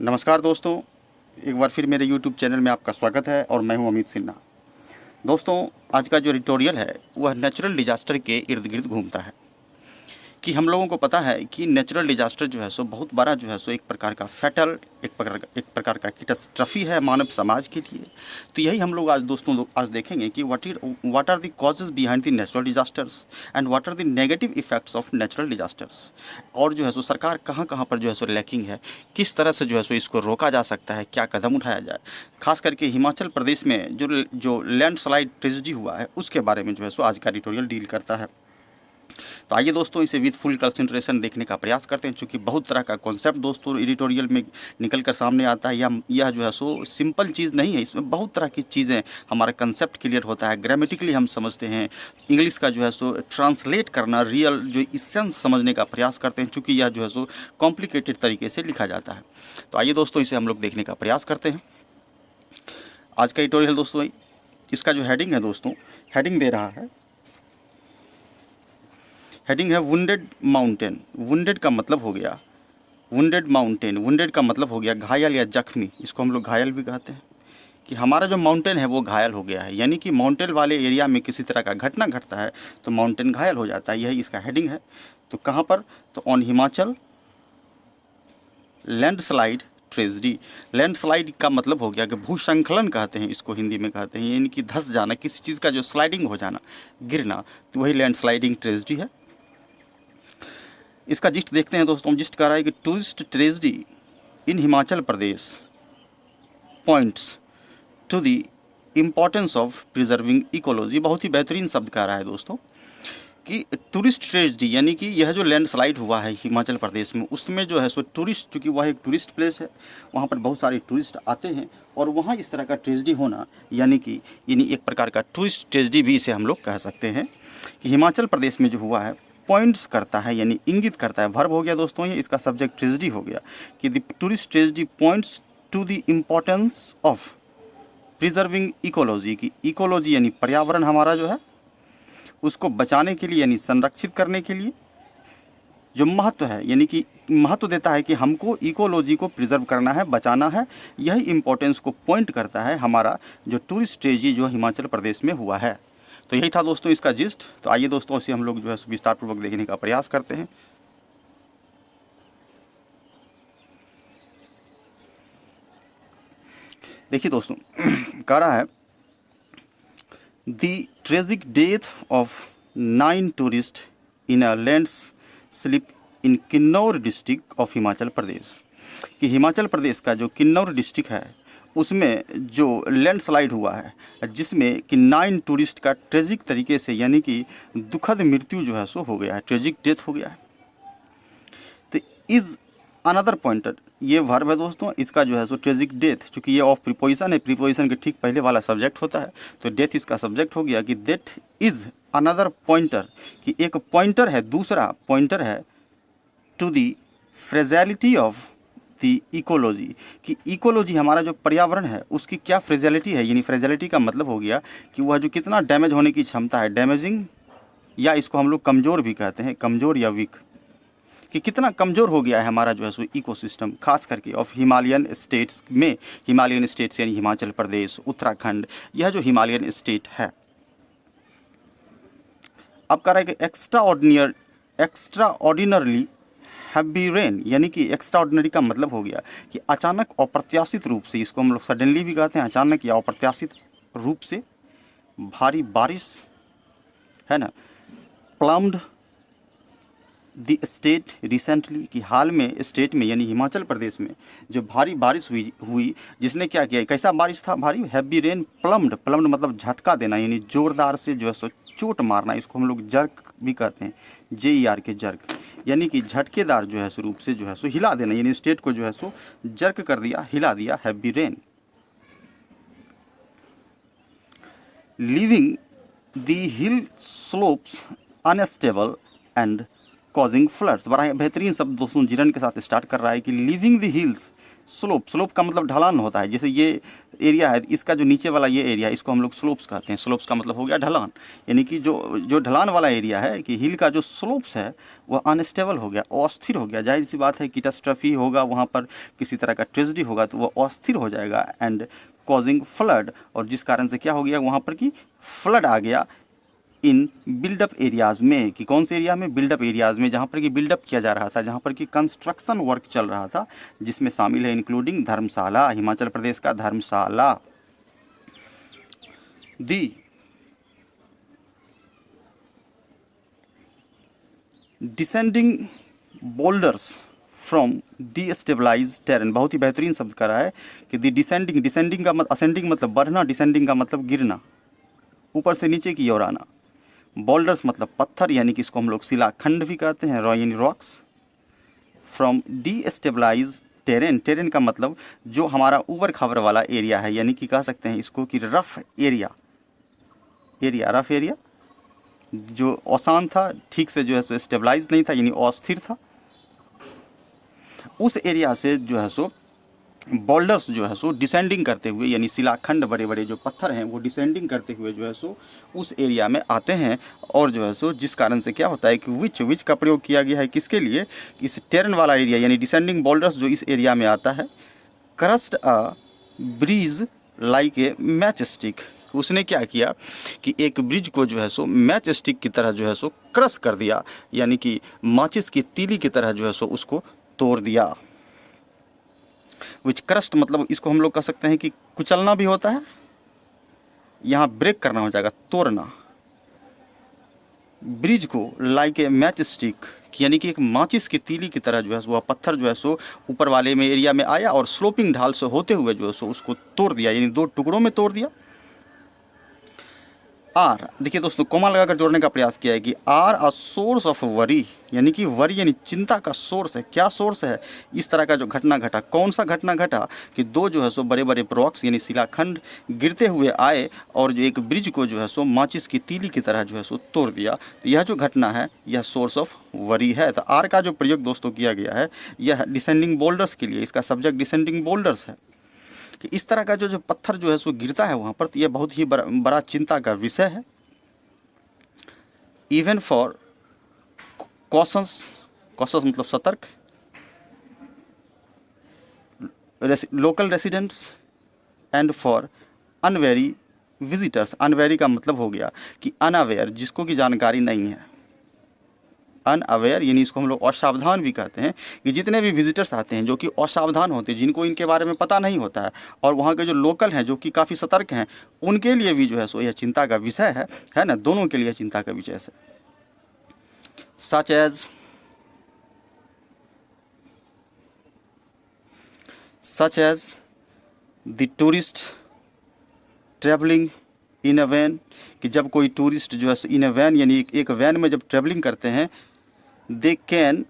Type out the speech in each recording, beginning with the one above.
नमस्कार दोस्तों, एक बार फिर मेरे YouTube चैनल में आपका स्वागत है और मैं हूं अमित सिन्हा। दोस्तों, आज का जो एडिटोरियल है वह नेचुरल डिजास्टर के इर्द गिर्द घूमता है कि हम लोगों को पता है कि नेचुरल डिजास्टर जो है सो बहुत बड़ा जो है सो एक प्रकार का फैटल एक प्रकार का कैटास्ट्रफी है मानव समाज के लिए। तो यही हम लोग आज दोस्तों आज देखेंगे कि what are the causes behind the natural disasters and what are the negative effects of natural disasters, और जो है सो सरकार कहाँ कहाँ पर जो है सो लैकिंग है, किस तरह से जो है सो इसको रोका जा सकता है, क्या कदम उठाया जाए। खास करके हिमाचल प्रदेश में जो लैंडस्लाइड ट्रेजेडी हुआ है उसके बारे में जो है सो आज का एडिटोरियल डील करता है। तो आइए दोस्तों इसे विद फुल कंसंट्रेशन देखने का प्रयास करते हैं, क्योंकि बहुत तरह का कॉन्सेप्ट दोस्तों एडिटोरियल में निकल कर सामने आता है। यह जो है सो सिंपल चीज़ नहीं है, इसमें बहुत तरह की चीज़ें, हमारा कंसेप्ट क्लियर होता है, ग्रामेटिकली हम समझते हैं, इंग्लिश का जो है सो ट्रांसलेट करना, रियल जो इसेंस समझने का प्रयास करते हैं, चूँकि यह जो है सो कॉम्प्लिकेटेड तरीके से लिखा जाता है। तो आइए दोस्तों इसे हम लोग देखने का प्रयास करते हैं। आज का एडिटोरियल दोस्तों, इसका जो हेडिंग है दोस्तों, हेडिंग दे रहा है, हेडिंग है वुंडेड माउंटेन। वुंडेड का मतलब हो गया वुंडेड माउंटेन, वुंडेड का मतलब हो गया घायल या जख्मी, इसको हम लोग घायल भी कहते हैं, कि हमारा जो माउंटेन है वो घायल हो गया है। यानी कि माउंटेन वाले एरिया में किसी तरह का घटना घटता है तो माउंटेन घायल हो जाता है, यही इसका हेडिंग है। तो कहाँ पर, तो on Himachal landslide tragedy. Landslide का मतलब हो गया कि भूस्खलन कहते हैं इसको, हिंदी में कहते हैं, यानी कि धंस जाना, किसी चीज़ का जो स्लाइडिंग हो जाना, गिरना, तो वही लैंडस्लाइडिंग ट्रेजेडी है। इसका जिस्ट देखते हैं दोस्तों। जिस्ट कह रहा है कि tourist tragedy in Himachal Pradesh points to the importance of preserving ecology. बहुत ही बेहतरीन शब्द कह रहा है दोस्तों कि टूरिस्ट ट्रेजेडी, यानी कि यह जो लैंडस्लाइड हुआ है हिमाचल प्रदेश में, उसमें जो है सो टूरिस्ट, चूँकि वह एक टूरिस्ट प्लेस है, वहाँ पर बहुत सारे टूरिस्ट आते हैं, और वहाँ इस तरह का ट्रेजेडी होना यानी एक प्रकार का टूरिस्ट ट्रेजेडी भी इसे हम लोग कह सकते हैं। कि हिमाचल प्रदेश में जो हुआ है पॉइंट्स करता है, यानी इंगित करता है, वर्ब हो गया दोस्तों ये, इसका सब्जेक्ट ट्रेजेडी हो गया, कि the tourist tragedy points to the importance of preserving ecology, की इकोलॉजी यानी पर्यावरण हमारा जो है उसको बचाने के लिए, यानी संरक्षित करने के लिए जो महत्व है, यानी कि महत्व देता है कि हमको इकोलॉजी को प्रिजर्व करना है, बचाना है, यही इम्पोर्टेंस को पॉइंट करता है हमारा जो टूरिस्ट ट्रेजेडी जो हिमाचल प्रदेश में हुआ है। तो यही था दोस्तों इसका जिस्ट। तो आइए दोस्तों इसे हम लोग जो है विस्तार पूर्वक देखने का प्रयास करते हैं। देखिए दोस्तों, कह रहा है the tragic death of 9 tourist in a landslip in Kinnaur district of Himachal Pradesh. कि हिमाचल प्रदेश का जो किन्नौर डिस्ट्रिक्ट है उसमें जो लैंडस्लाइड हुआ है, जिसमें कि 9 टूरिस्ट का ट्रेजिक तरीके से, यानी कि दुखद मृत्यु जो है सो हो गया है, ट्रेजिक डेथ हो गया है। तो इज़ अनदर पॉइंटर, ये वर्ब है दोस्तों, इसका जो है सो ट्रेजिक डेथ, चूँकि ये ऑफ प्रीपोजिशन है, प्रीपोजिशन के ठीक पहले वाला सब्जेक्ट होता है, तो डेथ इसका सब्जेक्ट हो गया, कि दैट इज़ अनदर पॉइंटर, कि एक पॉइंटर है, दूसरा पॉइंटर है to the fragility of the ecology, कि इकोलॉजी हमारा जो पर्यावरण है उसकी क्या फ्रेजैलिटी है, यानी फ्रेजैलिटी का मतलब हो गया कि वह जो कितना डैमेज होने की क्षमता है, डैमेजिंग, या इसको हम लोग कमज़ोर भी कहते हैं, कमज़ोर या वीक, कि कितना कमज़ोर हो गया है हमारा जो है सो इकोसिस्टम, खास करके ऑफ हिमालयन स्टेट्स में। हिमालयन स्टेट्स यानी हिमाचल प्रदेश, उत्तराखंड, यह जो हिमालयन स्टेट है। अब कह रहा है कि एक्स्ट्रा ऑर्डिनरली हैवी रेन, यानी कि एक्स्ट्रा ऑर्डिनरी का मतलब हो गया कि अचानक अप्रत्याशित रूप से, इसको हम लोग सडनली भी कहते हैं, अचानक या अप्रत्याशित रूप से भारी बारिश है ना, प्लम्ड द स्टेट रिसेंटली, कि हाल में स्टेट में यानी हिमाचल प्रदेश में जो भारी बारिश हुई जिसने क्या किया, कैसा बारिश था, भारी हैवी रेन, प्लम्ड मतलब झटका देना, यानी जोरदार से जो है सो चोट मारना, इसको हम लोग जर्क भी कहते हैं, JER के जर्क, यानी कि झटकेदार जो है सो रूप से जो है सो हिला देना, यानी स्टेट को जो है सो जर्क कर दिया, हिला दिया, heavy rain. Leaving the hill slopes unstable and causing floods. बड़ा बेहतरीन शब्द दोस्तों जिरन के साथ स्टार्ट कर रहा है कि living the hills slope, slope का मतलब ढलान होता है। जैसे ये एरिया है, इसका जो नीचे वाला ये एरिया, इसको हम लोग स्लोप्स कहते हैं। स्लोप्स का मतलब हो गया ढलान, यानी कि जो जो ढलान वाला एरिया है, कि हिल का जो स्लोप्स है वह अनस्टेबल हो गया, अस्थिर हो गया। जाहिर सी बात है, कैटास्ट्रॉफी होगा वहाँ पर, किसी तरह का ट्रेजेडी होगा तो वह अस्थिर हो जाएगा एंड कॉजिंग फ्लड, और जिस कारण से क्या हो गया वहाँ पर कि फ्लड आ गया इन बिल्डअप एरियाज़ में। कि कौन से एरिया में? बिल्डअप एरियाज़ में, जहाँ पर कि बिल्डअप किया जा रहा था, जहाँ पर कि कंस्ट्रक्शन वर्क चल रहा था, जिसमें शामिल है इंक्लूडिंग धर्मशाला, हिमाचल प्रदेश का Dharamshala. The descending boulders from destabilise terrain, बहुत ही बेहतरीन शब्द करा है कि दी डिसेंडिंग, डिसेंडिंग का मतलब असेंडिंग मतलब बढ़ना, डिसेंडिंग का मतलब गिरना, ऊपर से नीचे की ओर आना। बोल्डर्स मतलब पत्थर, यानी कि इसको हम लोग शिलाखंड भी कहते हैं, यानी rocks. From destabilise terrain, terrain का मतलब जो हमारा ऊबड़ खाबड़ वाला एरिया है, यानी कि कह सकते हैं इसको कि रफ एरिया, रफ एरिया जो आसान था, ठीक से जो है सो स्टेबलाइज नहीं था, यानी अस्थिर था, उस एरिया से जो है सो बोल्डर्स जो है सो डिसेंडिंग करते हुए, यानी शिलाखंड, बड़े बड़े जो पत्थर हैं वो डिसेंडिंग करते हुए जो है सो उस एरिया में आते हैं। और जो है सो जिस कारण से क्या होता है कि विच का प्रयोग किया गया है किसके लिए? इस टेरन वाला एरिया, यानी डिसेंडिंग बोल्डर्स जो इस एरिया में आता है, crust a bridge like a match stick. उसने क्या किया कि एक ब्रिज को जो है सो मैच स्टिक की तरह जो है सो क्रश कर दिया, यानी कि माचिस की तीली की तरह जो है सो उसको तोड़ दिया। विच क्रस्ट मतलब इसको हम लोग कह सकते हैं कि कुचलना भी होता है, यहाँ ब्रेक करना हो जाएगा, तोड़ना। ब्रिज को लाइक ए मैच स्टिक, यानी कि एक माचिस की तीली की तरह जो है वह पत्थर जो है सो ऊपर वाले में एरिया में आया और स्लोपिंग ढाल से होते हुए जो है सो उसको तोड़ दिया, यानी दो टुकड़ों में तोड़ दिया। आर, देखिए दोस्तों कोमा लगाकर जोड़ने का प्रयास किया है कि are a source of worry, यानी कि वरी यानी चिंता का सोर्स है। क्या सोर्स है? इस तरह का जो घटना घटा, कौन सा घटना घटा कि दो जो है सो बड़े बड़े रॉक्स यानी शिलाखंड गिरते हुए आए और जो एक ब्रिज को जो है सो माचिस की तीली की तरह जो है सो तोड़ दिया। तो यह जो घटना है यह सोर्स ऑफ वरी है। तो आर का जो प्रयोग दोस्तों किया गया है यह डिसेंडिंग बोल्डर्स के लिए, इसका सब्जेक्ट डिसेंडिंग बोल्डर्स है। कि इस तरह का जो पत्थर जो है सो गिरता है वहाँ पर, तो यह बहुत ही बड़ा चिंता का विषय है। इवन फॉर कॉशंस, कॉशंस मतलब सतर्क, local residents and for unwary visitors. Unwary का मतलब हो गया कि अनअवेयर, जिसको कि जानकारी नहीं है। अनअवेयर यानी इसको हम लोग असावधान भी कहते हैं, कि जितने भी विजिटर्स आते हैं जो कि असावधान होते हैं, जिनको इनके बारे में पता नहीं होता है, और वहाँ के जो लोकल हैं जो कि काफ़ी सतर्क हैं, उनके लिए भी जो है सो यह चिंता का विषय है ना, दोनों के लिए चिंता का विषय है। Such as the tourist travelling in a van, कि जब कोई टूरिस्ट जो है इन अ वैन यानी एक वैन में जब ट्रैवलिंग करते हैं, they can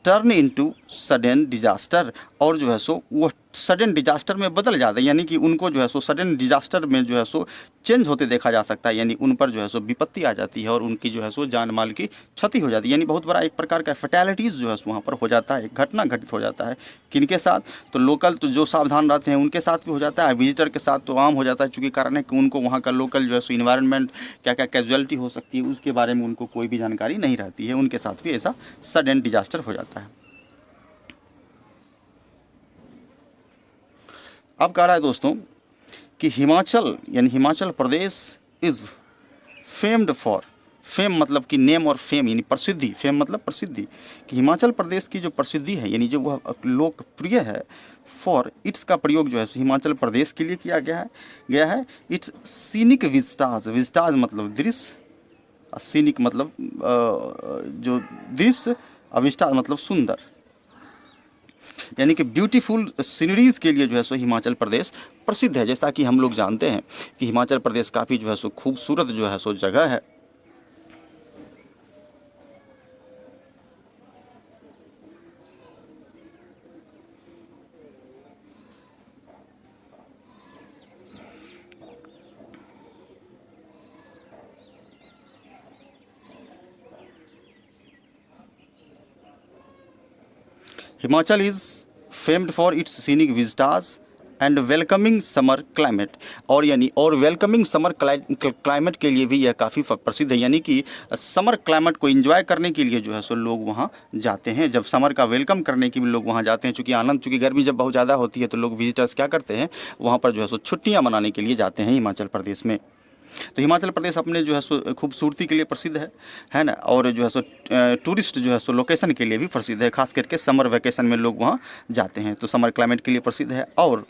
turn into sudden disaster, और जो है सो वो सडन डिजास्टर में बदल जाता है, यानी कि उनको जो है सो सडन डिजास्टर में जो है सो चेंज होते देखा जा सकता है, यानी उन पर जो है सो विपत्ति आ जाती है और उनकी जो है सो जान माल की क्षति हो जाती है, यानी बहुत बड़ा एक प्रकार का फैटेलिटीज़ जो है सो वहाँ पर हो जाता है, एक घटना घटित हो जाता है। किनके साथ? तो लोकल तो जो सावधान रहते हैं उनके साथ भी हो जाता है, विजिटर के साथ तो आम हो जाता है, चूँकि कारण है कि उनको वहाँ का लोकल जो है सो इन्वायरमेंट, क्या क्या कैजुअलिटी हो सकती है उसके बारे में उनको कोई भी जानकारी नहीं रहती है, उनके साथ भी ऐसा सडन डिजास्टर हो जाता है। अब कह रहा है दोस्तों कि हिमाचल यानी Himachal Pradesh is famed for, fame मतलब कि नेम और फेम यानी प्रसिद्धि, फेम मतलब प्रसिद्धि, कि हिमाचल प्रदेश की जो प्रसिद्धि है यानी जो वह लोकप्रिय है, फॉर इट्स का प्रयोग जो है हिमाचल प्रदेश के लिए किया गया है इट्स सीनिक विस्टाज, विस्टाज मतलब दृश्य, सीनिक मतलब जो दृश्य, विस्टाज मतलब सुंदर, यानी कि ब्यूटीफुल सीनरीज़ के लिए जो है सो हिमाचल प्रदेश प्रसिद्ध है। जैसा कि हम लोग जानते हैं कि हिमाचल प्रदेश काफ़ी जो है सो खूबसूरत जो है सो जगह है। Himachal is famed for its scenic vistas and welcoming summer climate, और वेलकमिंग समर क्लाइमेट के लिए भी यह काफ़ी प्रसिद्ध है, यानी कि समर क्लाइमेट को एंजॉय करने के लिए जो है सो लोग वहाँ जाते हैं। जब समर का वेलकम करने के लिए लोग वहाँ जाते हैं, चूँकि गर्मी जब बहुत ज़्यादा होती है तो लोग विजिटर्स क्या करते हैं, वहाँ पर जो है सो छुट्टियाँ मनाने के लिए जाते हैं हिमाचल प्रदेश में। तो हिमाचल प्रदेश अपने जो है सो खूबसूरती के लिए प्रसिद्ध है ना, और जो है सो टूरिस्ट जो है सो लोकेशन के लिए भी प्रसिद्ध है, खास करके समर वेकेशन में लोग वहाँ जाते हैं, तो समर क्लाइमेट के लिए प्रसिद्ध है। और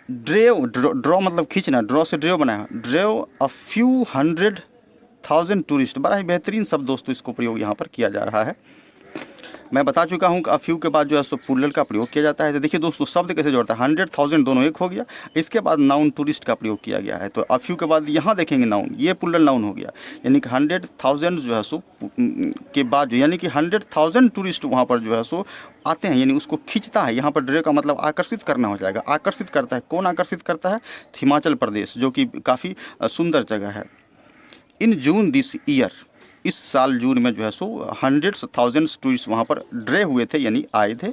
ड्रॉ मतलब खींचना, ड्रॉ से ड्रेव बनाया, ड्रेव अ फ्यू 100,000 टूरिस्ट, बड़ा ही बेहतरीन शब्द दोस्तों इसको प्रयोग यहाँ पर किया जा रहा है। मैं बता चुका हूँ कि फ्यू के बाद जो है सो प्लूरल का प्रयोग किया जाता है। तो देखिए दोस्तों शब्द कैसे जोड़ता है, 100,000 दोनों एक हो गया, इसके बाद नाउन टूरिस्ट का प्रयोग किया गया है। तो फ्यू के बाद यहाँ देखेंगे नाउन, ये प्लूरल नाउन हो गया, यानी कि 100,000 जो है सो के बाद जो यानी कि 100,000 टूरिस्ट वहाँ पर जो है सो आते हैं, यानी उसको खींचता है। यहाँ पर ड्रे का मतलब आकर्षित करना हो जाएगा। आकर्षित करता है, कौन आकर्षित करता है? हिमाचल प्रदेश, जो कि काफ़ी सुंदर जगह है। इन जून दिस ईयर, इस साल जून में जो है सो 100,000 टूरिस्ट वहाँ पर ड्रे हुए थे, यानी आए थे।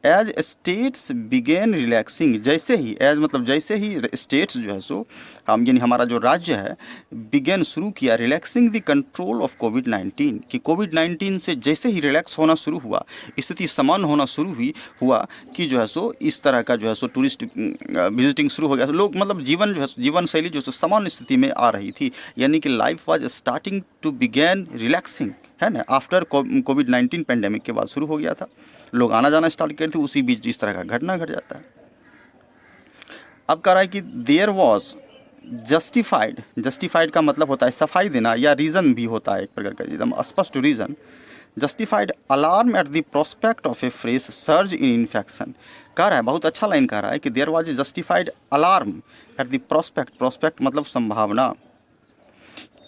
एज स्टेट्स बिगेन रिलैक्सिंग, जैसे ही, एज मतलब जैसे ही स्टेट्स जो है सो हम यानी हमारा जो राज्य है, बिगेन शुरू किया, रिलैक्सिंग द कंट्रोल ऑफ कोविड-19, कि कोविड-19 से जैसे ही रिलैक्स होना शुरू हुआ, स्थिति सामान्य होना शुरू हुआ कि जो है सो इस तरह का जो है सो टूरिस्ट विजिटिंग शुरू हो गया। लोग मतलब जीवन जो है जीवन शैली जो है सामान्य स्थिति में आ रही थी, यानी कि life was starting to begin relaxing, है ना, आफ्टर कोविड-19 पेंडेमिक के बाद शुरू हो गया था, लोग आना जाना स्टार्ट करे थे, उसी बीच इस तरह का घटना घट जाता है। अब कह रहा है कि देयर वॉज जस्टिफाइड, जस्टिफाइड का मतलब होता है सफाई देना, या रीज़न भी होता है एक प्रकार का एकदम स्पष्ट reason. Justified alarm at the prospect of A fresh surge in infection, कह रहा है, बहुत अच्छा लाइन कह रहा है कि there was justified alarm at the prospect, prospect मतलब संभावना,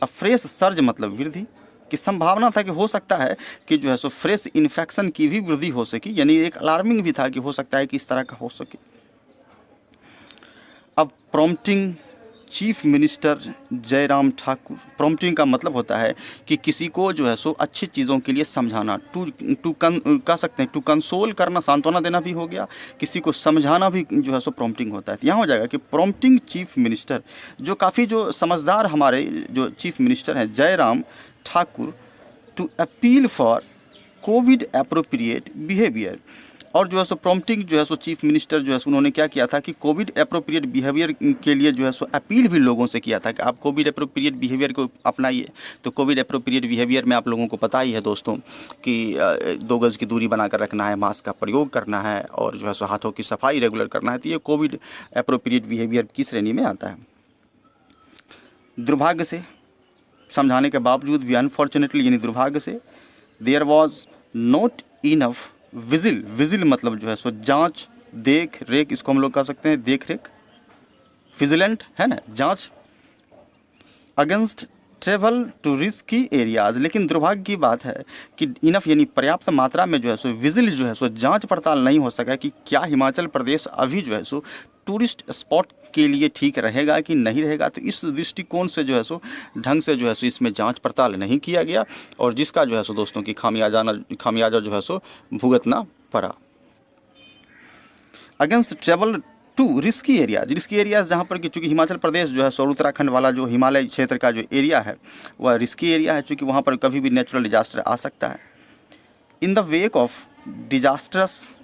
अ फ्रेश सर्ज मतलब वृद्धि, कि संभावना था कि हो सकता है कि जो है सो फ्रेश इन्फेक्शन की भी वृद्धि हो सकी, यानी एक अलार्मिंग भी था कि हो सकता है कि इस तरह का हो सके। अब prompting chief minister Jairam Thakur, prompting का मतलब होता है कि किसी को जो है सो अच्छी चीज़ों के लिए समझाना, कह सकते हैं टू कंसोल करना, सांत्वना देना भी हो गया, किसी को समझाना भी जो है सो प्रॉम्प्टिंग होता है। यहाँ हो जाएगा कि प्रॉम्प्टिंग चीफ मिनिस्टर, जो काफ़ी जो समझदार हमारे जो चीफ मिनिस्टर हैं Jairam Thakur, to appeal for COVID appropriate behaviour, और जो है सो प्रॉम्प्टिंग जो है सो चीफ मिनिस्टर जो है सो उन्होंने क्या किया था कि कोविड एप्रोप्रिएट बिहेवियर के लिए जो है सो अपील भी लोगों से किया था कि आप कोविड एप्रोप्रिएट बिहेवियर को अपनाइए। तो कोविड एप्रोप्रिएट बिहेवियर में आप लोगों को पता ही है दोस्तों कि 2 गज़ की दूरी बनाकर रखना है, मास्क का प्रयोग करना है, और जो है सो हाथों की सफाई रेगुलर करना है। तो ये कोविड एप्रोप्रिएट बिहेवियर की श्रेणी में आता है। दुर्भाग्य से, समझाने के बावजूद भी, अनफॉर्चुनेटली यानी दुर्भाग्य से, there was not enough vigil, vigil मतलब जो है सो जांच, देख रेख, इसको हम लोग कह सकते हैं देख रेख, विजिलेंट है ना, जांच, against travel to risky areas. लेकिन दुर्भाग्य की बात है कि इनफ यानी पर्याप्त मात्रा में जो है सो विजिल जो है सो जांच पड़ताल नहीं हो सका कि क्या हिमाचल प्रदेश अभी जो है सो टूरिस्ट स्पॉट के लिए ठीक रहेगा कि नहीं रहेगा। तो इस दृष्टिकोण से जो है सो ढंग से जो है सो इसमें जांच पड़ताल नहीं किया गया, और जिसका जो है सो दोस्तों की खामियाजा जो है सो भुगतना पड़ा। Against travel to risky areas जहाँ पर कि चूँकि हिमाचल प्रदेश जो है सो उत्तराखंड वाला जो हिमालय क्षेत्र का जो एरिया है वह रिस्की एरिया है, चूँकि वहाँ पर कभी भी नेचुरल डिजास्टर आ सकता है। In the wake of disastrous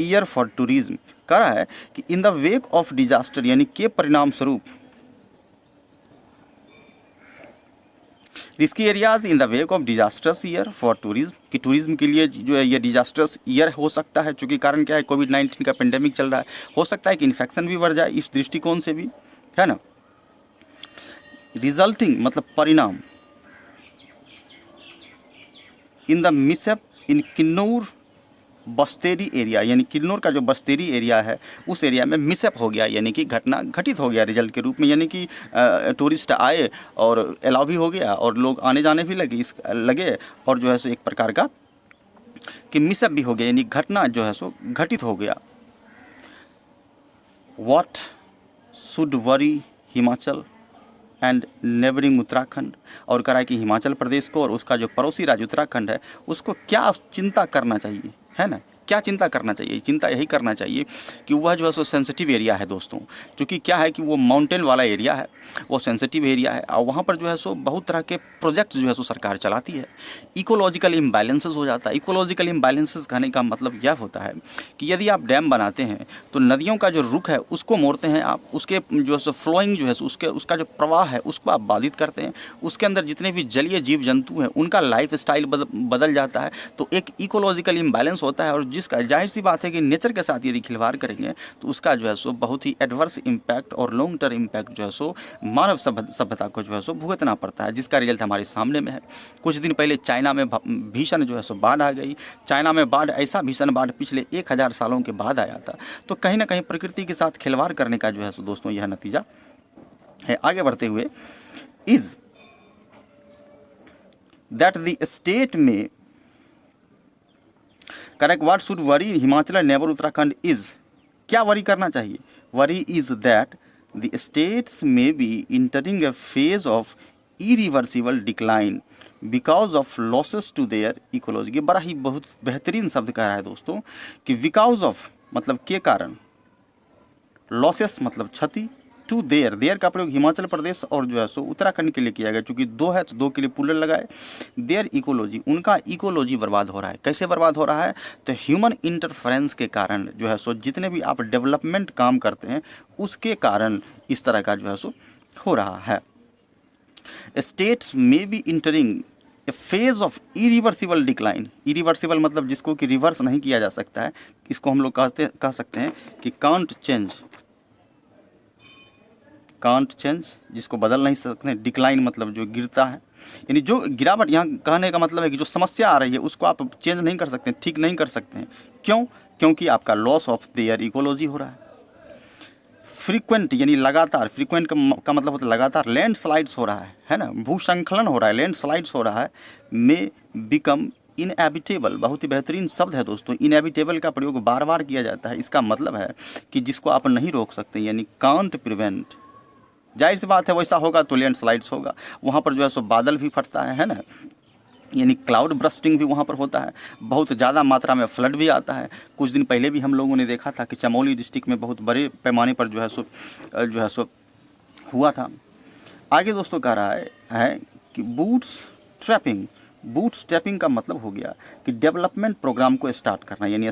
year for tourism, कह रहा है कि in the wake of disaster यानी के परिणाम स्वरूप, risky areas in the wake of disasters year for tourism, कि टूरिज्म के लिए जो है ये डिजास्टर्स ईयर हो सकता है, चूँकि कारण क्या है, कोविड-19 का पेंडेमिक चल रहा है, हो सकता है कि इन्फेक्शन भी बढ़ जाए, इस दृष्टिकोण से भी, है ना। रिजल्टिंग मतलब परिणाम, in the mishap in Kinnaur Batseri area, यानी किन्नौर का जो बस्तेरी एरिया है उस एरिया में मिसअप हो गया, यानी कि घटना घटित हो गया रिजल्ट के रूप में, यानी कि टूरिस्ट आए और अलाउ भी हो गया और लोग आने जाने भी लगे और जो है सो एक प्रकार का कि मिसअप भी हो गया, यानी घटना जो है सो घटित हो गया। What should worry Himachal and neighbouring Uttarakhand, और कह रहा है कि हिमाचल प्रदेश को और उसका जो पड़ोसी राज्य उत्तराखंड है उसको क्या चिंता करना चाहिए, है ना, क्या चिंता करना चाहिए? चिंता यही करना चाहिए कि वह जो है सो सेंसिटिव एरिया है दोस्तों, क्योंकि क्या है कि वो माउंटेन वाला एरिया है, वो सेंसिटिव एरिया है और वहाँ पर जो है सो बहुत तरह के प्रोजेक्ट जो है सो सरकार चलाती है। इकोलॉजिकल इम्बैलेंसेस हो जाता है। इकोलॉजिकल इम्बैलेंसेस कहने का मतलब यह होता है कि यदि आप डैम बनाते हैं तो नदियों का जो रुख है उसको मोड़ते हैं आप, उसके जो है सो फ्लोइंग जो है सो उसका जो प्रवाह है उसको आप बाधित करते हैं, उसके अंदर जितने भी जलीय जीव जंतु हैं उनका लाइफ स्टाइल बदल जाता है, तो एक इकोलॉजिकल इम्बैलेंस होता है। और जिसका जाहिर सी बात है कि नेचर के साथ यदि खिलवाड़ करेंगे तो उसका जो है सो बहुत ही एडवर्स इम्पैक्ट और लॉन्ग टर्म इम्पैक्ट जो है सो मानव सभ्यता को जो है सो भुगतना पड़ता है, जिसका रिजल्ट हमारे सामने में है। कुछ दिन पहले चाइना में भीषण जो है सो बाढ़ आ गई। चाइना में बाढ़, ऐसा भीषण बाढ़ पिछले 1000 सालों के बाद आया था। तो कहीं ना कहीं प्रकृति के साथ खिलवाड़ करने का जो है सो दोस्तों यह नतीजा है। आगे बढ़ते हुए, is that the state may correct what should worry Himachal and neighbour Uttarakhand is, क्या वरी करना चाहिए? Worry is that the states में be entering a phase of irreversible decline because of losses to their ecology. ये बड़ा ही बहुत बेहतरीन शब्द कह रहा है दोस्तों कि बिकॉज ऑफ मतलब के कारण, लॉसेस मतलब क्षति, टू देयर, देयर का प्रयोग हिमाचल प्रदेश और जो है सो उत्तराखंड के लिए किया गया, चूंकि दो है तो दो के लिए पुलर लगाए। देयर इकोलॉजी, उनका इकोलॉजी बर्बाद हो रहा है। कैसे बर्बाद हो रहा है? तो ह्यूमन इंटरफेरेंस के कारण जो है सो जितने भी आप डेवलपमेंट काम करते हैं उसके कारण इस तरह का जो है सो हो रहा है। स्टेट्स में be entering a phase of irreversible decline. Irreversible मतलब जिसको कि रिवर्स नहीं किया जा सकता है, इसको हम लोग कह सकते हैं कि कांट चेंज, जिसको बदल नहीं सकते। डिक्लाइन मतलब जो गिरता है, यानी जो गिरावट, यहाँ कहने का मतलब है कि जो समस्या आ रही है उसको आप चेंज नहीं कर सकते, ठीक नहीं कर सकते हैं। क्यों? क्योंकि आपका लॉस ऑफ देयर इकोलॉजी हो रहा है। फ्रीक्वेंट यानी लगातार, फ्रीक्वेंट का मतलब होता है लगातार। लैंडस्लाइड्स हो रहा है ना, भूसंखलन हो रहा है, लैंडस्लाइड्स हो रहा है। मे बिकम इनएबिटेबल, बहुत ही बेहतरीन शब्द है दोस्तों। इनएबिटेबल का प्रयोग बार बार किया जाता है। इसका मतलब है कि जिसको आप नहीं रोक सकते, यानी कांट प्रिवेंट। जाहिर सी बात है वैसा होगा तो लैंडस्लाइड्स होगा, वहाँ पर जो है सो बादल भी फटता है ना, यानी क्लाउड ब्रस्टिंग भी वहाँ पर होता है। बहुत ज़्यादा मात्रा में फ्लड भी आता है। कुछ दिन पहले भी हम लोगों ने देखा था कि चमोली डिस्ट्रिक्ट में बहुत बड़े पैमाने पर जो है सो हुआ था। आगे दोस्तों कह रहा है कि बूट स्ट्रैपिंग का मतलब हो गया कि डेवलपमेंट प्रोग्राम को स्टार्ट करना, यानी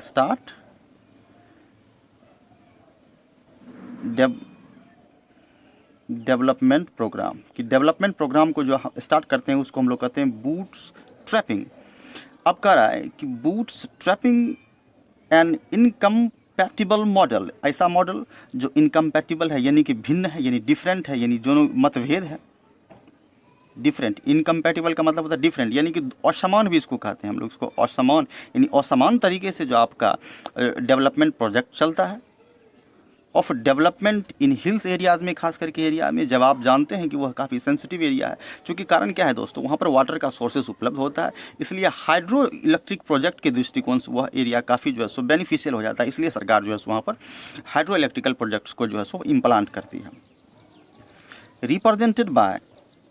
डेवलपमेंट प्रोग्राम, कि डेवलपमेंट प्रोग्राम को जो स्टार्ट करते हैं उसको हम लोग कहते हैं बूट्स ट्रैपिंग। अब कह रहा है कि bootstrapping an incompatible model, ऐसा मॉडल जो इनकम्पैटिबल है यानी कि भिन्न है, यानी डिफरेंट है, यानी दोनों मतभेद है। डिफरेंट, इनकम्पैटिबल का मतलब होता है डिफरेंट, यानी कि असमान भी इसको कहते हैं हम लोग, इसको असमान, यानी असमान तरीके से जो आपका डेवलपमेंट प्रोजेक्ट चलता है। Of development in hills areas में, खास करके एरिया में, जब आप जानते हैं कि वह काफ़ी सेंसिटिव एरिया है, क्योंकि कारण क्या है दोस्तों, वहाँ पर वाटर का सोर्सेस उपलब्ध होता है, इसलिए हाइड्रो इलेक्ट्रिक प्रोजेक्ट के दृष्टिकोण से वह एरिया काफ़ी जो है सो बेनिफिशियल हो जाता है। इसलिए सरकार जो है सो वहाँ पर हाइड्रो इलेक्ट्रिकल प्रोजेक्ट्स को जो है सो इम्प्लांट करती है। रिप्रेजेंटेड बाय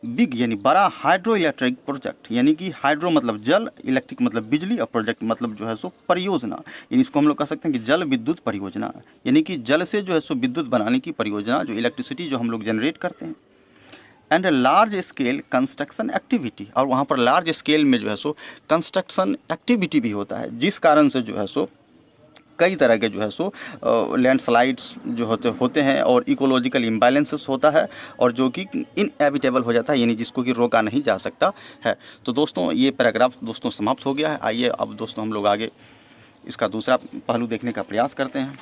बिग, यानी बड़ा हाइड्रो इलेक्ट्रिक प्रोजेक्ट, यानी कि हाइड्रो मतलब जल, इलेक्ट्रिक मतलब बिजली, और प्रोजेक्ट मतलब जो है सो परियोजना, यानी इसको हम लोग कह सकते हैं कि जल विद्युत परियोजना, यानी कि जल से जो है सो विद्युत बनाने की परियोजना, जो इलेक्ट्रिसिटी जो हम लोग जनरेट करते हैं। And large scale construction activity, और वहाँ पर लार्ज स्केल में जो है सो कंस्ट्रक्शन एक्टिविटी भी होता है, जिस कारण से जो है सो कई तरह के जो है सो लैंडस्लाइड्स जो होते हैं और इकोलॉजिकल इम्बैलेंसेस होता है, और जो कि इनएविटेबल हो जाता है, यानी जिसको कि रोका नहीं जा सकता है। तो दोस्तों ये पैराग्राफ दोस्तों समाप्त हो गया है। आइए अब दोस्तों हम लोग आगे इसका दूसरा पहलू देखने का प्रयास करते हैं।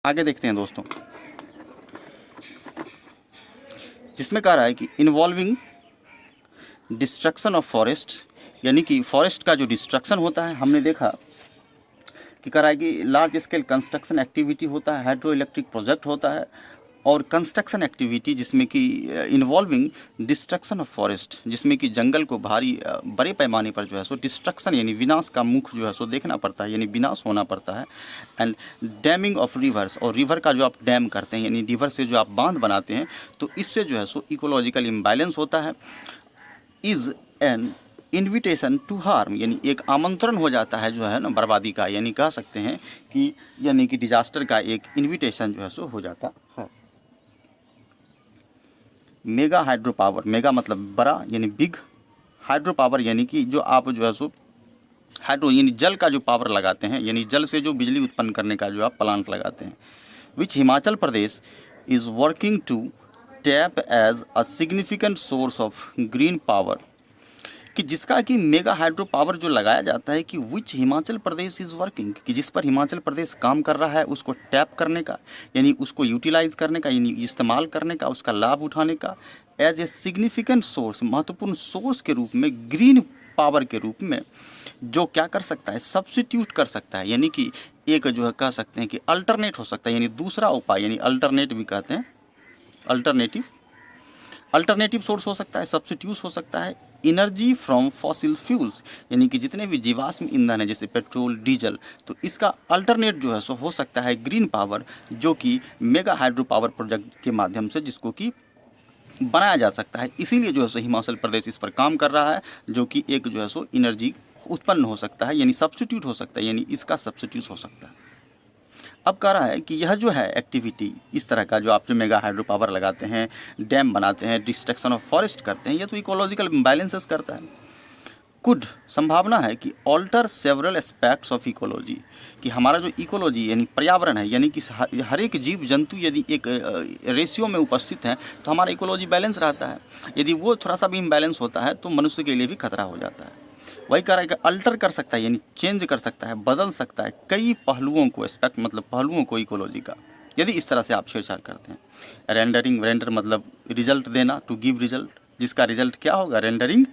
आगे देखते हैं दोस्तों, जिसमें कह रहा है कि इन्वॉल्विंग डिस्ट्रक्शन ऑफ फॉरेस्ट, यानी कि फॉरेस्ट का जो डिस्ट्रक्शन होता है, हमने देखा कि कह रहा है कि लार्ज स्केल कंस्ट्रक्शन एक्टिविटी होता है, हाइड्रो इलेक्ट्रिक प्रोजेक्ट होता है, और कंस्ट्रक्शन एक्टिविटी जिसमें कि इन्वॉल्विंग डिस्ट्रक्शन ऑफ फॉरेस्ट, जिसमें कि जंगल को बड़े पैमाने पर जो है सो डिस्ट्रक्शन यानी विनाश का मुख जो है सो देखना पड़ता है, यानी विनाश होना पड़ता है। एंड डैमिंग ऑफ रिवर्स, और रिवर का जो आप डैम करते हैं यानी रिवर से जो आप बांध बनाते हैं, तो इससे जो है सो इकोलॉजिकल इम्बैलेंस होता है। Is an invitation to harm, यानी एक आमंत्रण हो जाता है जो है ना बर्बादी का, यानी कह सकते हैं कि यानी कि डिजास्टर का एक इन्विटेशन जो है सो हो जाता है। मेगा हाइड्रो पावर, मेगा मतलब बड़ा यानी बिग, हाइड्रो पावर यानी कि जो आप जो है सो हाइड्रो यानी जल का जो पावर लगाते हैं, यानी जल से जो बिजली उत्पन्न करने का जो आप प्लांट लगाते हैं, which Himachal Pradesh is working to tap as a significant source of green power, कि जिसका कि मेगा हाइड्रो पावर जो लगाया जाता है कि विच हिमाचल प्रदेश इज़ वर्किंग, कि जिस पर हिमाचल प्रदेश काम कर रहा है उसको टैप करने का, यानी उसको यूटिलाइज करने का, यानी इस्तेमाल करने का, उसका लाभ उठाने का, एज ए सिग्निफिकेंट सोर्स, महत्वपूर्ण सोर्स के रूप में, ग्रीन पावर के रूप में, जो क्या कर सकता है, सब्स्टिट्यूट कर सकता है, यानी कि एक जो है कह सकते हैं कि अल्टरनेट हो सकता है, यानी दूसरा उपाय, यानी अल्टरनेट भी कहते हैं, अल्टरनेटिव सोर्स हो सकता है, सब्स्टिट्यूट हो सकता है। एनर्जी फ्रॉम फॉसिल फ्यूल्स, यानी कि जितने भी जीवाश्म ईंधन है जैसे पेट्रोल, डीजल, तो इसका अल्टरनेट जो है सो हो सकता है ग्रीन पावर, जो कि मेगा हाइड्रो पावर प्रोजेक्ट के माध्यम से जिसको कि बनाया जा सकता है। इसीलिए जो है सो हिमाचल प्रदेश इस पर काम कर रहा है, जो कि एक जो है सो एनर्जी उत्पन्न हो सकता है, यानी सब्स्टिट्यूट हो सकता है, यानी इसका सब्स्टिट्यूट हो सकता है। अब कह रहा है कि यह जो है एक्टिविटी, इस तरह का जो आप जो मेगा हाइड्रो पावर लगाते हैं, डैम बनाते हैं, डिस्ट्रक्शन ऑफ फॉरेस्ट करते हैं, यह तो इकोलॉजिकल इम्बैलेंसेस करता है। कुड, संभावना है कि alter several aspects of ecology, कि हमारा जो इकोलॉजी यानी पर्यावरण है, यानी कि हर एक जीव जंतु यदि एक रेशियो में उपस्थित हैं तो हमारा इकोलॉजी बैलेंस रहता है। यदि वो थोड़ा सा भी इम्बैलेंस होता है तो मनुष्य के लिए भी खतरा हो जाता है। वही कह रहा है कि अल्टर कर सकता है, यानी चेंज कर सकता है, बदल सकता है कई पहलुओं को, एस्पेक्ट मतलब पहलुओं को इकोलॉजी का, यदि इस तरह से आप छेड़छाड़ करते हैं। रेंडरिंग, रेंडर मतलब रिजल्ट देना, टू गिव रिजल्ट, जिसका रिजल्ट क्या होगा, रेंडरिंग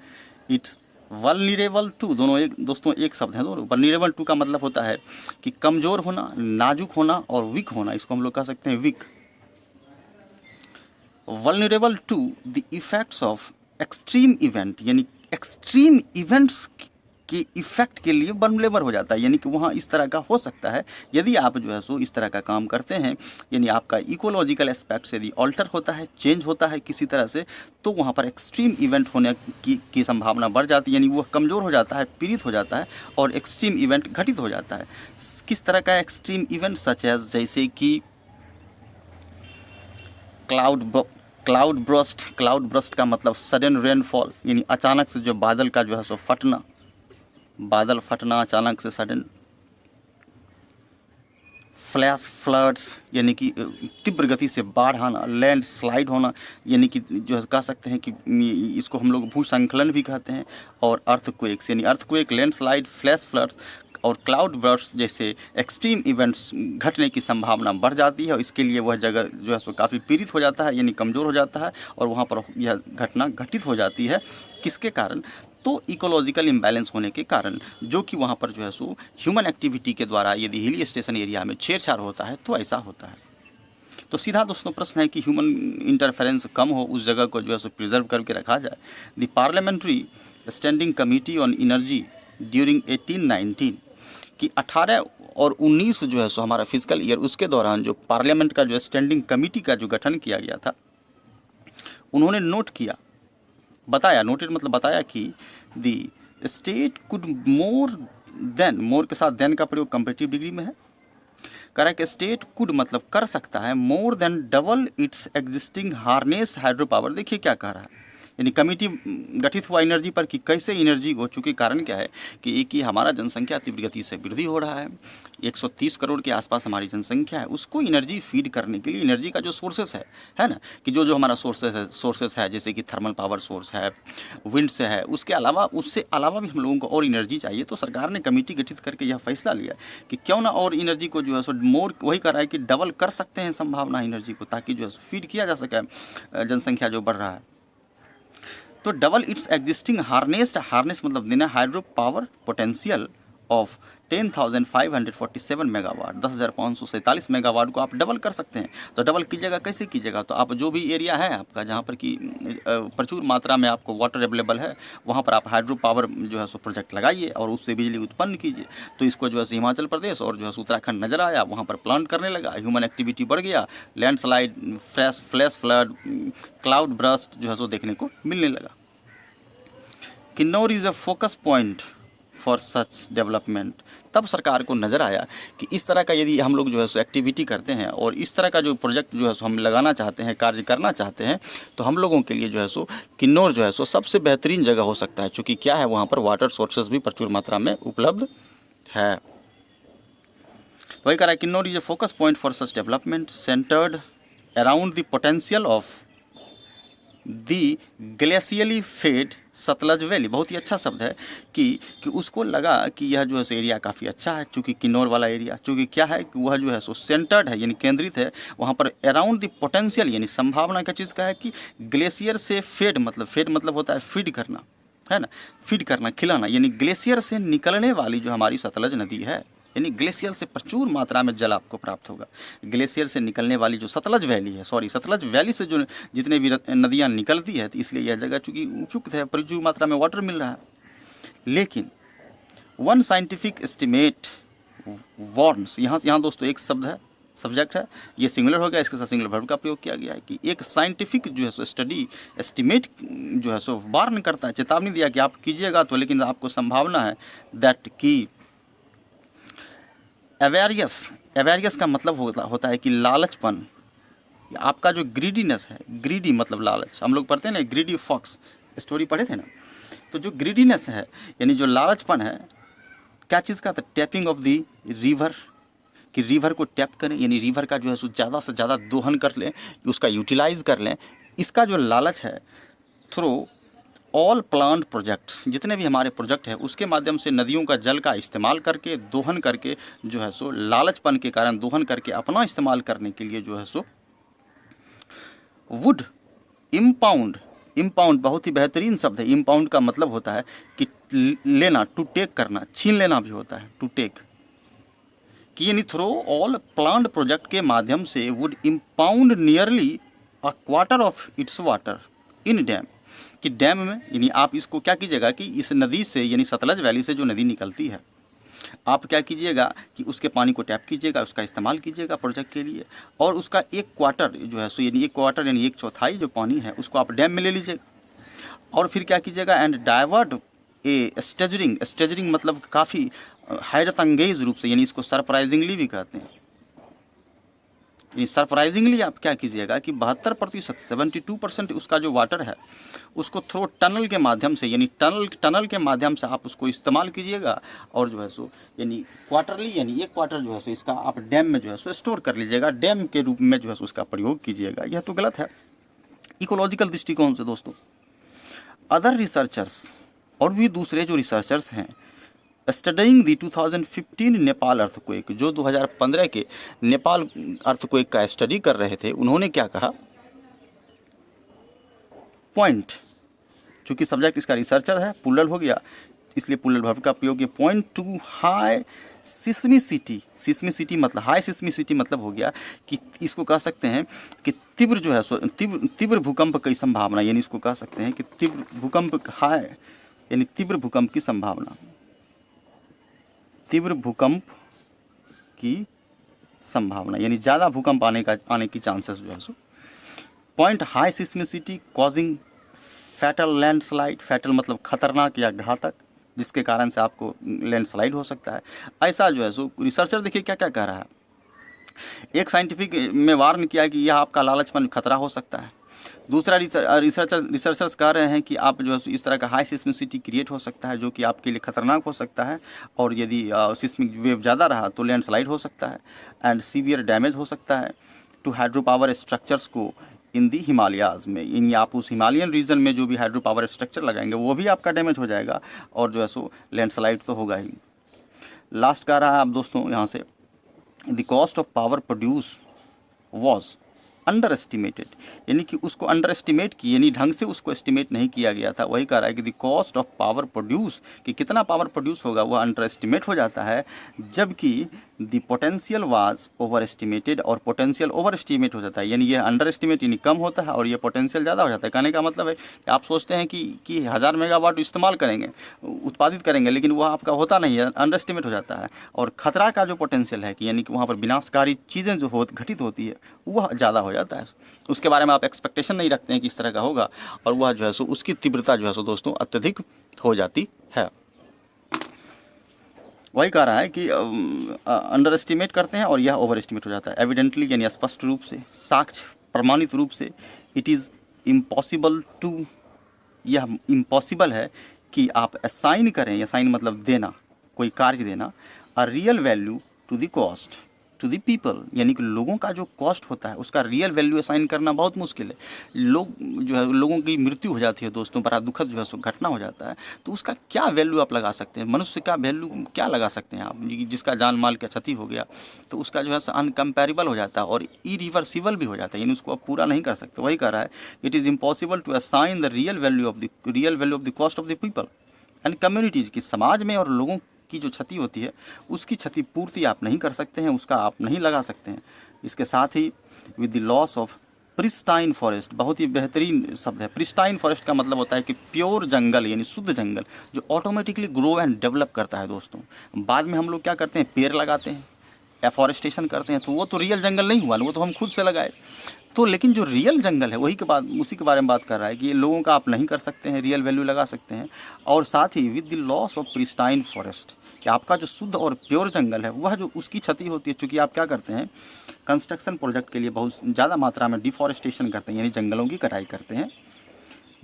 इट्स वल्नरेबल टू, दोनों एक दोस्तों एक शब्द हैं दोनों। वल्नरेबल टू का मतलब होता है कि कमज़ोर होना, नाजुक होना, और वीक होना, इसको हम लोग कह सकते हैं weak. Vulnerable to the effects of extreme event, यानी एक्सट्रीम इवेंट्स के इफ़ेक्ट के लिए वल्नरेबल हो जाता है, यानी कि वहाँ इस तरह का हो सकता है यदि आप जो है सो इस तरह का काम करते हैं, यानी आपका इकोलॉजिकल एस्पेक्ट यदि ऑल्टर होता है, चेंज होता है किसी तरह से, तो वहाँ पर एक्सट्रीम इवेंट होने की संभावना बढ़ जाती है, यानी वो कमज़ोर हो जाता है, पीड़ित हो जाता है, और एक्सट्रीम इवेंट घटित हो जाता है। किस तरह का एक्सट्रीम इवेंट, सच एज जैसे कि क्लाउड ब्रस्ट का मतलब सडन रेनफॉल, यानी अचानक से जो बादल का जो है सो फटना, बादल फटना अचानक से, सडन। फ्लैश फ्लड्स, यानी कि तीव्र गति से बाढ़ आना, लैंड स्लाइड होना, यानी कि जो कह सकते हैं कि इसको हम लोग भूस्खलन भी कहते हैं, और अर्थक्वेक्स, यानी earthquake, land slide, flash floods और क्लाउड बर्स्ट जैसे एक्सट्रीम इवेंट्स घटने की संभावना बढ़ जाती है, और इसके लिए वह जगह जो है सो काफ़ी पीड़ित हो जाता है, यानी कमज़ोर हो जाता है, और वहाँ पर यह घटना घटित हो जाती है। किसके कारण, तो इकोलॉजिकल इम्बैलेंस होने के कारण, जो कि वहाँ पर जो है सो ह्यूमन एक्टिविटी के द्वारा यदि हिल स्टेशन एरिया में छेड़छाड़ होता है तो ऐसा होता है। तो सीधा दोस्तों प्रश्न है कि ह्यूमन इंटरफेरेंस कम हो, उस जगह को जो है सो प्रिजर्व करके रखा जाए। The parliamentary standing committee on energy during 1819, कि 18 और 19 जो है सो हमारा फिजिकल ईयर, उसके दौरान जो पार्लियामेंट का जो स्टैंडिंग कमेटी का जो गठन किया गया था, उन्होंने नोट किया, बताया, नोटेड मतलब बताया कि the state could more than, more के साथ देन का प्रयोग कंपेटिटिव डिग्री में है, कह रहा है कि स्टेट कुड मतलब कर सकता है, more than double it's existing harness hydro power. देखिए क्या कह रहा है, यानी कमेटी गठित हुआ एनर्जी पर कि कैसे एनर्जी को, चूँकि कारण क्या है कि एक ही हमारा जनसंख्या तीव्र गति से वृद्धि हो रहा है, 130 करोड़ के आसपास हमारी जनसंख्या है, उसको एनर्जी फीड करने के लिए एनर्जी का जो सोर्सेस है ना, कि जो हमारा सोर्सेस है जैसे कि थर्मल पावर सोर्स है, विंड से है, उसके अलावा उससे अलावा भी हम लोगों को और एनर्जी चाहिए। तो सरकार ने कमेटी गठित करके यह फैसला लिया कि क्यों ना और एनर्जी को जो है सो मोर, वही कर रहा है कि डबल कर सकते हैं संभावना एनर्जी को, ताकि जो है फीड किया जा सके जनसंख्या जो बढ़ रहा है। तो डबल इट्स एग्जिस्टिंग हार्नेस मतलब देना hydro power potential of 10,547 megawatt, 10,547 megawatt को आप डबल कर सकते हैं। तो डबल कीजिएगा, कैसे कीजिएगा, तो आप जो भी एरिया है आपका जहाँ पर कि प्रचुर मात्रा में आपको वाटर अवेलेबल है, वहाँ पर आप हाइड्रो पावर जो है सो प्रोजेक्ट लगाइए और उससे बिजली उत्पन्न कीजिए। तो इसको जो है हिमाचल प्रदेश और जो है उत्तराखंड नज़र आया, वहाँ पर प्लांट करने लगा, ह्यूमन एक्टिविटी बढ़ गया, landslide, flash flood, cloud burst जो है सो देखने को मिलने लगा। Kinnaur is a focus point for such development. तब सरकार को नज़र आया कि इस तरह का यदि हम लोग जो है सो एक्टिविटी करते हैं और इस तरह का जो प्रोजेक्ट जो है सो हम लगाना चाहते हैं, कार्य करना चाहते हैं, तो हम लोगों के लिए जो है सो किन्नौर जो है सो सबसे बेहतरीन जगह हो सकता है, क्योंकि क्या है वहाँ पर वाटर सोर्सेज भी प्रचुर मात्रा में उपलब्ध है। वही कह रहा है Kinnaur is a focus point for such development centred around the potential of the glacially fed Sutlej valley. बहुत ही अच्छा शब्द है कि उसको लगा कि यह जो है सो एरिया काफ़ी अच्छा है, चूँकि किन्नौर वाला एरिया, चूँकि क्या है कि वह जो है सो सेंटर्ड है यानी केंद्रित है, वहाँ पर अराउंड द पोटेंशियल यानी संभावना का चीज़ का है कि ग्लेशियर से फेड मतलब होता है फीड करना, है ना, फीड करना, खिलाना, यानी ग्लेशियर से निकलने वाली जो हमारी सतलज नदी है, यानी ग्लेशियर से प्रचुर मात्रा में जल आपको प्राप्त होगा। ग्लेशियर से निकलने वाली जो सतलज वैली है, सतलज वैली से जो जितने भी नदियाँ निकलती है, तो इसलिए यह जगह चूँकि उपयुक्त है, प्रचुर मात्रा में वाटर मिल रहा है। लेकिन वन साइंटिफिक एस्टिमेट वार्न्स, यहाँ दोस्तों एक शब्द है, सब्जेक्ट है, ये सिंगुलर हो गया, इसके साथ सिंगुलर वर्ब का प्रयोग किया गया है कि एक साइंटिफिक जो है सो स्टडी एस्टिमेट जो है सो वार्न करता है, चेतावनी दिया कि आप कीजिएगा तो, लेकिन आपको संभावना है दैट कि एवेरियस का मतलब होता है कि लालचपन, आपका जो ग्रीडीनेस है, ग्रीडी मतलब लालच, हम लोग पढ़ते हैं ना ग्रीडी फॉक्स स्टोरी पढ़े थे ना, तो जो ग्रीडीनेस है यानी जो लालचपन है, क्या चीज़ का, तो टैपिंग ऑफ द रिवर, कि रिवर को टैप करें, यानी रिवर का जो है सो ज़्यादा से ज़्यादा दोहन कर लें, उसका यूटिलाइज कर लें, इसका जो लालच है, थ्रू ऑल प्लांट प्रोजेक्ट्स, जितने भी हमारे प्रोजेक्ट हैं उसके माध्यम से नदियों का जल का इस्तेमाल करके, दोहन करके जो है सो लालचपन के कारण दोहन करके अपना इस्तेमाल करने के लिए जो है सो वुड इम्पाउंड बहुत ही बेहतरीन शब्द है। इम्पाउंड का मतलब होता है कि लेना, टू टेक करना, छीन लेना भी होता है, टू टेक, कि यानी थ्रू ऑल प्लांट प्रोजेक्ट के माध्यम से would impound nearly a quarter of its water in dam, कि डैम में, यानी आप इसको क्या कीजिएगा कि इस नदी से, यानी सतलज वैली से जो नदी निकलती है, आप क्या कीजिएगा कि उसके पानी को टैप कीजिएगा, उसका इस्तेमाल कीजिएगा प्रोजेक्ट के लिए, और उसका एक क्वार्टर जो है सो, यानी एक क्वार्टर यानी एक चौथाई जो पानी है उसको आप डैम में ले लीजिएगा, और फिर क्या कीजिएगा एंड डाइवर्ट ए स्टेजरिंग मतलब काफ़ी हैरत अंगेज रूप से, यानी इसको सरप्राइजिंगली भी कहते हैं, सरप्राइजिंगली आप क्या कीजिएगा कि 72%, 72% उसका जो वाटर है उसको थ्रो टनल के माध्यम से, यानी टनल के माध्यम से आप उसको इस्तेमाल कीजिएगा, और जो है सो यानी क्वार्टरली, यानी एक क्वार्टर जो है सो इसका आप डैम में जो है सो स्टोर कर लीजिएगा, डैम के रूप में जो है सो उसका प्रयोग कीजिएगा। यह तो गलत है इकोलॉजिकल दृष्टिकोण से दोस्तों। अदर रिसर्चर्स, और भी दूसरे जो रिसर्चर्स हैं, स्टडिंग दी 2015 नेपाल अर्थक्वेक, जो 2015 के नेपाल अर्थक्वेक का स्टडी कर रहे थे, उन्होंने क्या कहा, पॉइंट, चूँकि सब्जेक्ट इसका रिसर्चर है, पुलल हो गया, इसलिए पुलल वर्ब का प्रयोग, पॉइंट टू हाई सिस्मिसिटी मतलब हाई सिस्मिसिटी मतलब हो गया कि इसको कह सकते हैं कि तीव्र जो है सो तीव्र भूकंप की संभावना, यानी इसको कह सकते हैं कि तीव्र भूकंप हाई, यानी तीव्र भूकंप की संभावना, तीव्र भूकंप की संभावना, यानी ज़्यादा भूकंप आने की चांसेस जो है सो। Point high seismicity causing fatal landslide, fatal मतलब खतरनाक या घातक, जिसके कारण से आपको लैंडस्लाइड हो सकता है। ऐसा जो है सो रिसर्चर देखिए क्या क्या कह रहा है, एक साइंटिफिक में वार्न किया कि यह आपका लालचपन खतरा हो सकता है, दूसरा रिसर्चर्स कह रहे हैं कि आप जो है इस तरह का हाई सिस्मिसिटी क्रिएट हो सकता है जो कि आपके लिए खतरनाक हो सकता है, और यदि सिस्मिक वेव ज़्यादा रहा तो लैंडस्लाइड हो सकता है एंड सीवियर डैमेज हो सकता है टू हाइड्रो पावर स्ट्रक्चर्स को इन दी हिमालयाज़ में। यानी आप उस हिमालयन रीजन में जो भी हाइड्रो पावर स्ट्रक्चर लगाएंगे वो भी आपका डैमेज हो जाएगा, और जो है सो लैंडस्लाइड तो होगा ही। लास्ट कह रहा है आप दोस्तों यहाँ से, the cost of power produce was under estimated, यानी कि उसको अंडर एस्टिमेट की, यानी ढंग से उसको एस्टिमेट नहीं किया गया था। वही कह रहा है कि the cost of power produce, कि कितना पावर प्रोड्यूस होगा वह अंडर एस्टिमेट हो जाता है, जबकि the potential was over estimated, और पोटेंशियल ओवर एस्टिमेट हो जाता है। यानी ये अंडर एस्टिमेट यानी कम होता है और ये पोटेंशियल ज़्यादा हो जाता है। कहने का मतलब है कि आप सोचते हैं कि 1000 मेगावाट इस्तेमाल करेंगे, उत्पादित करेंगे, लेकिन वह आपका होता नहीं है, अंडर एस्टिमेट हो जाता है। और खतरा का जो पोटेंशियल है कि यानी कि वहाँ पर विनाशकारी चीज़ें जो घटित होती है वह ज़्यादा हो जाता है। उसके बारे में आप एक्सपेक्टेशन नहीं रखते हैं कि इस तरह का होगा, और वह जो है सो उसकी तीव्रता जो है सो दोस्तों अत्यधिक हो जाती है। वही कह रहा है कि अंडर एस्टिमेट करते हैं और यह ओवर एस्टिमेट हो जाता है। एविडेंटली यानी स्पष्ट रूप से, साक्ष्य प्रमाणित रूप से, इट इज़ इम्पॉसिबल टू, यह इम्पॉसिबल है कि आप असाइन करें, असाइन मतलब देना, कोई कार्य देना, a real value to the cost to the people, यानी कि लोगों का जो कॉस्ट होता है उसका रियल वैल्यू असाइन करना बहुत मुश्किल है। लोग जो है, लोगों की मृत्यु हो जाती है दोस्तों, बड़ा दुखद जो है सो घटना हो जाता है, तो उसका क्या वैल्यू आप लगा सकते हैं? मनुष्य का वैल्यू क्या लगा सकते हैं आप? जिसका जान माल का क्षति हो गया तो उसका जो है अनकम्पेरेबल हो जाता है और इरिवर्सिबल भी हो जाता है, यानी उसको आप पूरा नहीं कर सकते। वही कह रहा है, it is impossible to assign the real value of the cost of the people and communities, की समाज में और लोगों की जो क्षति होती है उसकी क्षति पूर्ति आप नहीं कर सकते हैं, उसका आप नहीं लगा सकते हैं। इसके साथ ही with the loss of pristine forest, बहुत ही बेहतरीन शब्द है। प्रिस्टाइन फॉरेस्ट का मतलब होता है कि प्योर जंगल, यानी शुद्ध जंगल जो ऑटोमेटिकली ग्रो एंड डेवलप करता है दोस्तों। बाद में हम लोग क्या करते हैं, पेड़ लगाते हैं, एफॉरेस्टेशन करते हैं, तो वो तो रियल जंगल नहीं हुआ, वो तो हम खुद से लगाए। तो लेकिन जो रियल जंगल है वही के बाद उसी के बारे में बात कर रहा है कि ये लोगों का आप नहीं कर सकते हैं, रियल वैल्यू लगा सकते हैं। और साथ ही with the loss of pristine forest, कि आपका जो शुद्ध और प्योर जंगल है वह जो उसकी क्षति होती है, चूँकि आप क्या करते हैं, कंस्ट्रक्शन प्रोजेक्ट के लिए बहुत ज़्यादा मात्रा में डिफॉरेस्टेशन करते हैं, यानी जंगलों की कटाई करते हैं।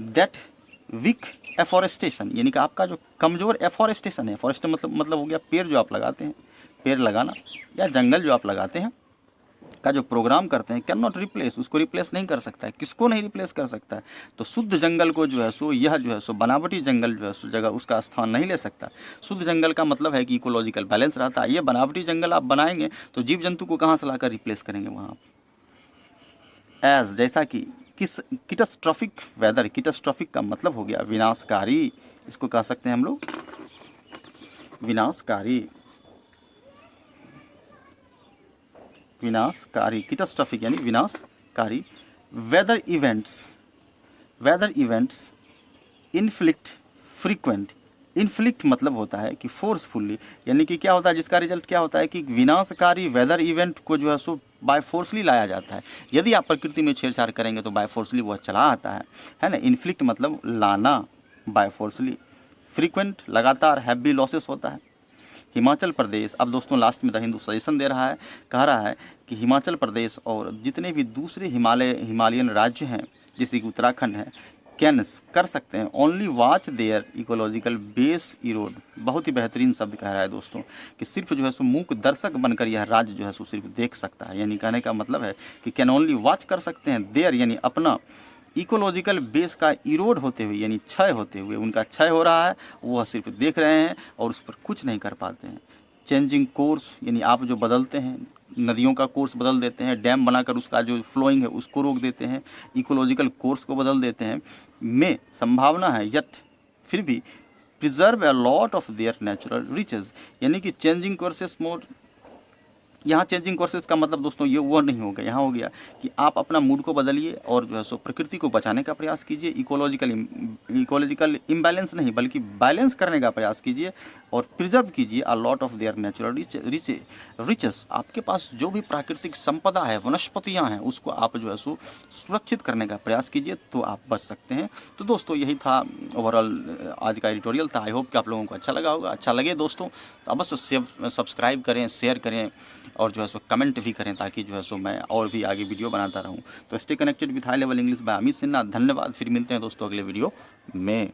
दैट वीक एफॉरेस्टेशन, यानी कि आपका जो कमज़ोर एफॉरेस्टेशन है, फॉरेस्ट मतलब हो गया पेड़ जो आप लगाते हैं, पेड़ लगाना या जंगल जो आप लगाते हैं का जो प्रोग्राम करते हैं, कैन नॉट रिप्लेस, उसको रिप्लेस नहीं कर सकता है। किसको नहीं रिप्लेस कर सकता है? तो शुद्ध जंगल को जो है सो, यह जो है सो बनावटी जंगल जो है सो जगह उसका स्थान नहीं ले सकता। शुद्ध जंगल का मतलब है कि इकोलॉजिकल बैलेंस रहता है। ये बनावटी जंगल आप बनाएंगे तो जीव जंतु को कहाँ से लाकर रिप्लेस करेंगे वहाँ? एज, जैसा कि किस किटस्ट्रॉफिक वेदर, किटस्ट्रॉफिक का मतलब हो गया विनाशकारी, इसको कह सकते हैं हम लोग विनाशकारी, विनाशकारी, किटस्ट्रॉफिक यानी विनाशकारी। Weather events inflict frequent, inflict मतलब होता है कि फोर्सफुली, यानी कि क्या होता है, जिसका रिजल्ट क्या होता है कि विनाशकारी वेदर इवेंट को जो है सो बाय फोर्सली लाया जाता है। यदि आप प्रकृति में छेड़छाड़ करेंगे तो बाय फोर्सली वह चला आता है ना। इन्फ्लिक्ट मतलब लाना बाय फोर्सली, फ्रीक्वेंट लगातार, हैवी लॉसेस होता है। हिमाचल प्रदेश, अब दोस्तों लास्ट में द हिंदू सजेशन दे रहा है, कह रहा है कि हिमाचल प्रदेश और जितने भी दूसरे हिमालयन राज्य हैं जैसे कि उत्तराखंड है, कैन कर सकते हैं only watch their ecological base erode. बहुत ही बेहतरीन शब्द कह रहा है दोस्तों कि सिर्फ जो है सो मूक दर्शक बनकर यह राज्य जो है सो सिर्फ देख सकता है। यानी कहने का मतलब है कि कैन ओनली वॉच कर सकते हैं देयर, यानी अपना इकोलॉजिकल बेस का इरोड होते हुए, यानी क्षय होते हुए, उनका क्षय हो रहा है, वह सिर्फ देख रहे हैं और उस पर कुछ नहीं कर पाते हैं। चेंजिंग कोर्स, यानी आप जो बदलते हैं, नदियों का कोर्स बदल देते हैं, डैम बनाकर उसका जो फ्लोइंग है उसको रोक देते हैं, इकोलॉजिकल कोर्स को बदल देते हैं, में संभावना है यट फिर भी preserve a lot of their natural riches, यानी कि चेंजिंग कोर्सेस मोर, यहाँ चेंजिंग कोर्सेज का मतलब दोस्तों ये वो नहीं हो गया, यहाँ हो गया कि आप अपना मूड को बदलिए और जो है सो प्रकृति को बचाने का प्रयास कीजिए। इकोलॉजिकल इम्बैलेंस नहीं बल्कि बैलेंस करने का प्रयास कीजिए और प्रिजर्व कीजिए a lot of their natural riches. आपके पास जो भी प्राकृतिक संपदा है, वनस्पतियाँ हैं, उसको आप जो है सो सुरक्षित करने का प्रयास कीजिए तो आप बच सकते हैं। तो दोस्तों यही था ओवरऑल आज का एडिटोरियल था। आई होप कि आप लोगों को अच्छा लगा होगा। अच्छा लगे दोस्तों तो अवश्य सब्सक्राइब करें, शेयर करें और जो है सो कमेंट भी करें, ताकि जो है सो मैं और भी आगे वीडियो बनाता रहूं। तो stay connected with high level English by Amit Sinha. धन्यवाद। फिर मिलते हैं दोस्तों अगले वीडियो में।